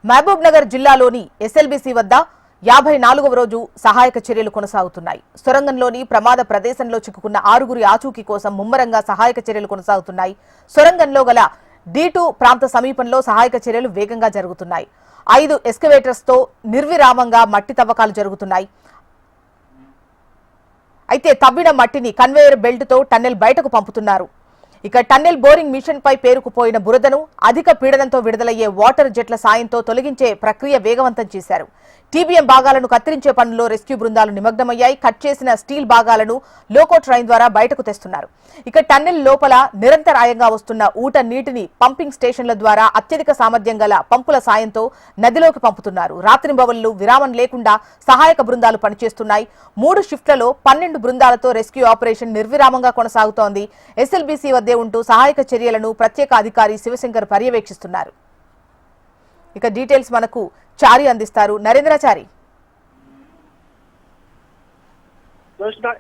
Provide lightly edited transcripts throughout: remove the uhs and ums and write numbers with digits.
మహబూబ్ నగర్ జిల్లాలోని ఎస్ఎల్బీసీ వద్ద 54వ రోజు సహాయక చర్యలు కొనసాగుతున్నాయి. సొరంగంలోని ప్రమాద ప్రదేశంలో చిక్కుకున్న 6గురి ఆచూకీ కోసం ముమ్మరంగా సహాయక చర్యలు కొనసాగుతున్నాయి. సొరంగంలో గల D2 ప్రాంత సమీపంలో సహాయక చర్యలు వేగంగా జరుగుతున్నాయి. 5 ఎస్కవేటర్స్ తో నిర్విరామంగా మట్టి తవ్వకాలు జరుగుతున్నాయి. అయితే తవ్విన మట్టిని కన్వేయర్ బెల్ట్ తో టన్నెల్ బయటకు పంపుతున్నారు. ఇక టన్నెల్ బోరింగ్ మిషన్ పై పేరుకుపోయిన బురదను అధిక పీడనంతో విడుదలయ్యే వాటర్ జెట్ల సాయంతో తొలగించే ప్రక్రియ వేగవంతం చేశారు. టీబీఎం భాగాలను కత్తిరించే పనుల్లో రెస్క్యూ బృందాలు నిమగ్నమయ్యాయి. కట్ చేసిన స్టీల్ భాగాలను లోకో ట్రైన్ ద్వారా బయటకు తెస్తున్నారు. ఇక టన్నెల్ లోపల నిరంతరాయంగా వస్తున్న ఊట నీటిని పంపింగ్ స్టేషన్ల ద్వారా అత్యధిక సామర్థ్యం గల పంపుల సాయంతో నదిలోకి పంపుతున్నారు. రాత్రింబవళ్లు విరామం లేకుండా సహాయక బృందాలు పనిచేస్తున్నాయి. 3 షిఫ్ట్లలో 12 బృందాలతో రెస్క్యూ ఆపరేషన్ నిర్విరామంగా కొనసాగుతోంది. ఎస్ఎల్బీసీ వద్దే ఉంటూ సహాయక చర్యలను ప్రత్యేక అధికారి శివశంకర్ పర్యవేక్షిస్తున్నారు. ఇక డీటెయిల్స్ మనకు చారి అందిస్తారు. నరేంద్రచారి.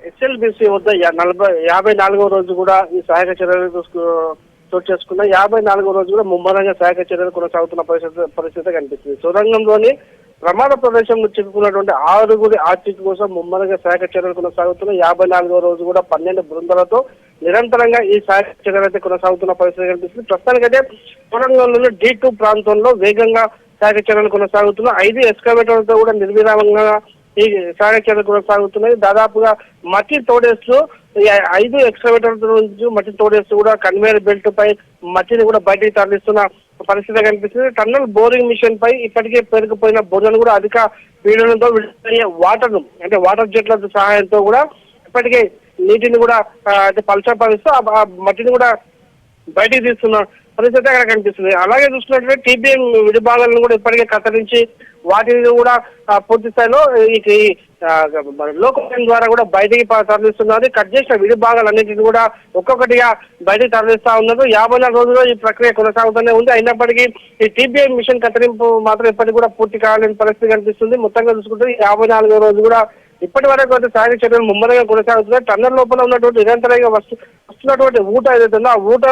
ఎస్ఎల్బీసీ వద్ద 54వ రోజు కూడా ఈ సహాయక చర్యలు చోటు చేసుకున్న 54వ రోజు కూడా ముమ్మరంగా సహాయక చర్యలు కొనసాగుతున్న పరిస్థితి కనిపిస్తుంది. సొరంగంలోని ప్రమాద ప్రదేశంలో చిక్కుకున్నటువంటి 6గురి ఆచూకీ కోసం ముమ్మరంగా సహాయక చర్యలు కొనసాగుతున్న 54వ రోజు కూడా 12 బృందాలతో నిరంతరంగా ఈ సహాయక చర్యలు అయితే కొనసాగుతున్న పరిస్థితి కనిపిస్తుంది. ప్రస్తుతానికైతే సొరంగంలోని D2 ప్రాంతంలో వేగంగా సహాయక చర్యలు కొనసాగుతున్న 5 ఎస్కవేటర్లతో కూడా నిర్విరామంగా ఈ సహాయక చర్యలు కొనసాగుతున్నాయి. దాదాపుగా మట్టి తోడేస్తూ 5 ఎక్స్కవేటర్ నుంచి మట్టి తోడేస్తూ కూడా కన్వేయర్ బెల్ట్ పై మట్టిని కూడా బయటికి తరలిస్తున్న పరిస్థితి కనిపిస్తుంది. టన్నల్ బోరింగ్ మిషన్ పై ఇప్పటికే పేరుకుపోయిన బోర్లను కూడా అధిక పీడనంతో విడుదలయ్యే వాటర్ జెట్ల సహాయంతో కూడా ఇప్పటికే నీటిని కూడా పలచపరుస్తూ ఆ మట్టిని కూడా బయటికి తీస్తున్న పరిస్థితి అక్కడ కనిపిస్తుంది. అలాగే చూసుకున్నట్లయితే టీబీఎం విడిభాగాలను కూడా ఇప్పటికే కత్తిరించి వాటిని కూడా పూర్తి స్థాయిలో ఈ లోకల్ ద్వారా కూడా బయటికి తరలిస్తున్నారు. కట్ చేసిన విడిభాగాలన్నింటినీ కూడా ఒక్కొక్కటిగా బయటికి తరలిస్తా ఉన్నారు. 54 రోజుల్లో ఈ ప్రక్రియ కొనసాగుతూనే ఉంది. అయినప్పటికీ ఈ టీబీఎం మిషన్ కత్తిరింపు మాత్రం ఇప్పటికి కూడా పూర్తి కావాలని పరిస్థితి కనిపిస్తుంది. మొత్తంగా చూసుకుంటే 54వ రోజు కూడా ఇప్పటి వరకు అయితే సహాయక చర్యలు ముమ్మరంగా కొనసాగుతున్నాయి. టన్నల్ లోపల ఉన్నటువంటి నిరంతరంగా వస్తున్నటువంటి ఊట ఏదైతే ఉందో ఆ ఊట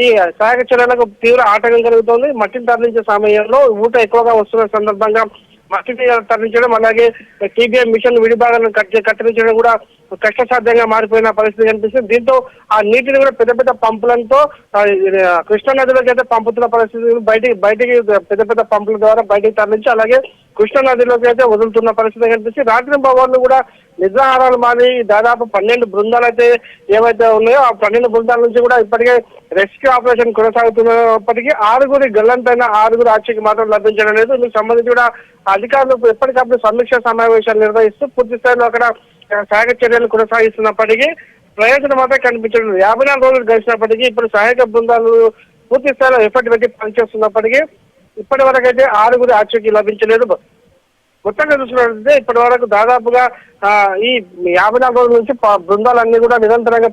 ఈ సహాయక చర్యలకు తీవ్ర ఆటంకం కలుగుతోంది. మట్టిని తరలించే సమయంలో ఊట ఎక్కువగా వస్తున్న సందర్భంగా మట్టిని తరలించడం అలాగే టీబీఎం మిషన్ విడిభాగాలను కత్తిరించడం కూడా కష్టసాధ్యంగా మారిపోయిన పరిస్థితి కనిపిస్తుంది. దీంతో ఆ నీటిని కూడా పెద్ద పెద్ద పంపులతో కృష్ణా నదిలోకి అయితే పంపుతున్న పరిస్థితి బయటికి పెద్ద పెద్ద పంపుల ద్వారా బయటికి తరలించి అలాగే కృష్ణా నదిలోకి అయితే వదులుతున్న పరిస్థితి కనిపిస్తుంది. రాత్రి భవన్లు కూడా నిద్రాహారాలు మారి దాదాపు 12 బృందాలు అయితే ఏవైతే ఉన్నాయో ఆ 12 బృందాల నుంచి కూడా ఇప్పటికే రెస్క్యూ ఆపరేషన్ కొనసాగుతున్నప్పటికీ 6గురి గల్లంతైన 6గురి ఆచూకీ మాత్రం లభించడం లేదు. దీనికి సంబంధించి కూడా అధికారులు ఎప్పటికప్పుడు సమీక్ష సమావేశాలు నిర్వహిస్తూ పూర్తి స్థాయిలో అక్కడ సహాయక చర్యలు కొనసాగిస్తున్నప్పటికీ ప్రయోజనం మాత్రం కనిపించడం లేదు. 54 రోజులు గడిచినప్పటికీ ఇప్పుడు సహాయక బృందాలు పూర్తి స్థాయిలో ఎఫర్ట్ పెట్టి పనిచేస్తున్నప్పటికీ ఇప్పటి వరకు అయితే 6గురి ఆచూకీ లభించలేదు. మొత్తంగా చూసినట్లయితే ఇప్పటి వరకు దాదాపుగా ఈ 54 రోజుల నుంచి బృందాలన్నీ కూడా నిరంతరంగా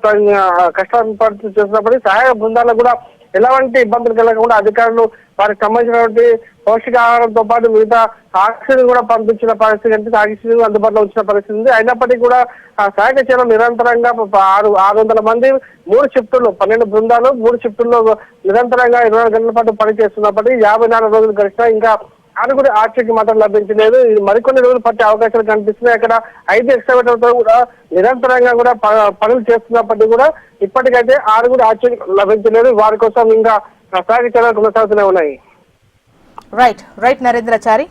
కష్టపడుతూ చేస్తున్నప్పటికీ సహాయక బృందాలకు కూడా ఎలాంటి ఇబ్బందులు కలగకుండా అధికారులు వారికి సంబంధించినటువంటి పౌష్టికాహారంతో పాటు మిగతా ఆక్సిజన్ కూడా పంపించిన పరిస్థితి కనిపిస్తుంది. ఆక్సిజన్ అందుబాటులో వచ్చిన పరిస్థితి ఉంది. అయినప్పటికీ కూడా ఆ సహాయక చర్యలు నిరంతరంగా 600 మంది 3 షిఫ్టుల్లో 12 బృందాలు 3 షిఫ్టుల్లో నిరంతరంగా 24 గంటల పాటు పనిచేస్తున్నప్పటికీ 54 రోజులు గడిచినా ఇంకా 6గురి ఆచూకీ మాత్రం లభించలేదు. ఇది మరికొన్ని రోజులు పట్టే అవకాశాలు కనిపిస్తున్నాయి. అక్కడ 5 ఎక్స్కవేటర్తో కూడా నిరంతరంగా కూడా పనులు చేస్తున్నప్పటికీ కూడా ఇప్పటికైతే 6గురి ఆచూకీ లభించలేదు. వారి కోసం ఇంకా సహాయక చర్యలు కొనసాగుతూనే ఉన్నాయి. రైట్ నరేంద్రచారి.